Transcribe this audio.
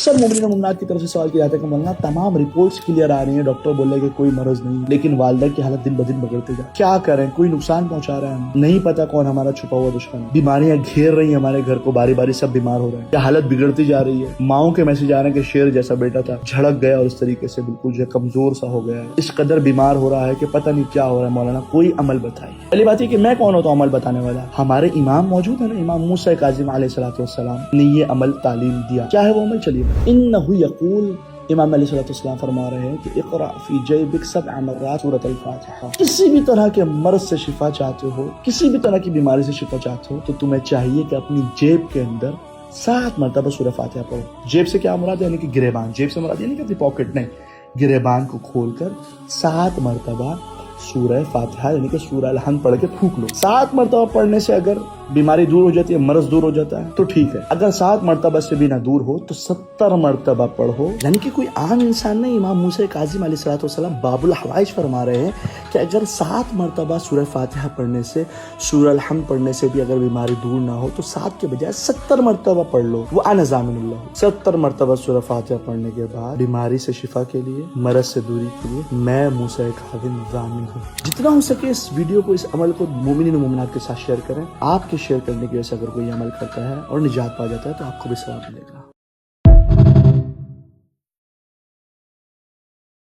सब मोमिन और मुमनात की तरफ से सवाल किया जाता है कि मौलाना तमाम रिपोर्ट्स क्लियर आ रही हैं, डॉक्टर बोल रहे कि कोई मरज नहीं, लेकिन वालिदा की हालत दिन ब दिन बिगड़ते जा, क्या करें, कोई नुकसान पहुंचा रहा है, नहीं पता कौन हमारा छुपा हुआ दुश्मन है, बीमारियां घेर रही हैं हमारे घर को, बारी बारी सब बीमार हो रहे हैं, क्या हालत बिगड़ती जा रही है। माओ के मैसेज आ रहे हैं कि शेर जैसा बेटा था झड़क गया और इस तरीके से बिल्कुल जो है कमजोर सा हो गया है, इस कदर बीमार हो रहा है कि पता नहीं क्या हो रहा है। मौलाना कोई अमल बताइए। पहली बात है कि मैं कौन होता हूँ अमल बताने वाला, हमारे इमाम मौजूद है ना, इमाम मूसा काजिम अलैहिस्सलाम ने ये अमल तालीम दिया। क्या है वो अमल, चलिए। इन्नहु यक़ूल, इमाम अलैहिस्सलाम फरमा रहे हैं कि इक़रा फी जैबिक सबअ मर्रात सूरत अल-फातिहा। किसी भी तरह के मर्ज से शिफा चाहते हो, किसी भी तरह की बीमारी से शिफा चाहते हो, तो तुम्हें चाहिए कि अपनी जेब के अंदर 7 मरतबा सूरह फातिहा पढ़ो। जेब से क्या मुराद है, यानी कि गिरेबान, जेब से मुराद यानी कि अपनी पॉकेट नहीं, गिरेबान को खोलकर 7 मरतबा सूरह फातिहा यानी कि सूरह अल-हम्द पढ़ के फूंक लो। 7 मरतबा पढ़ने से अगर बीमारी दूर हो जाती है, मर्ज दूर हो जाता है तो ठीक है। अगर 7 मरतबा से भी ना दूर हो तो 70 मरतबा पढ़ो। यानी कि कोई आम इंसान नहीं, इमाम मूसा काजिम अलैहिस्सलाम बाबुल हवाइज फरमा रहे हैं कि अगर 7 मरतबा सूरह फातिहा पढ़ने से, सूरह अल-हम्द पढ़ने से भी अगर बीमारी दूर ना हो तो 7 के बजाय 70 मरतबा पढ़ लो। वो अना ज़ामिनुल्लाह। 70 मरतबा सूरह फातिहा पढ़ने के बाद बीमारी से शिफा के लिए, मरज से दूरी के लिए मैं मूसा काजिम ज़ामिन हूँ। जितना हो सके इस वीडियो को, इस अमल को मोमिनीन और मोमिनात के साथ शेयर करें। आपके शेयर करने की वजह से अगर कोई अमल करता है और निजात पा जाता है तो आपको भी सवाब मिलेगा।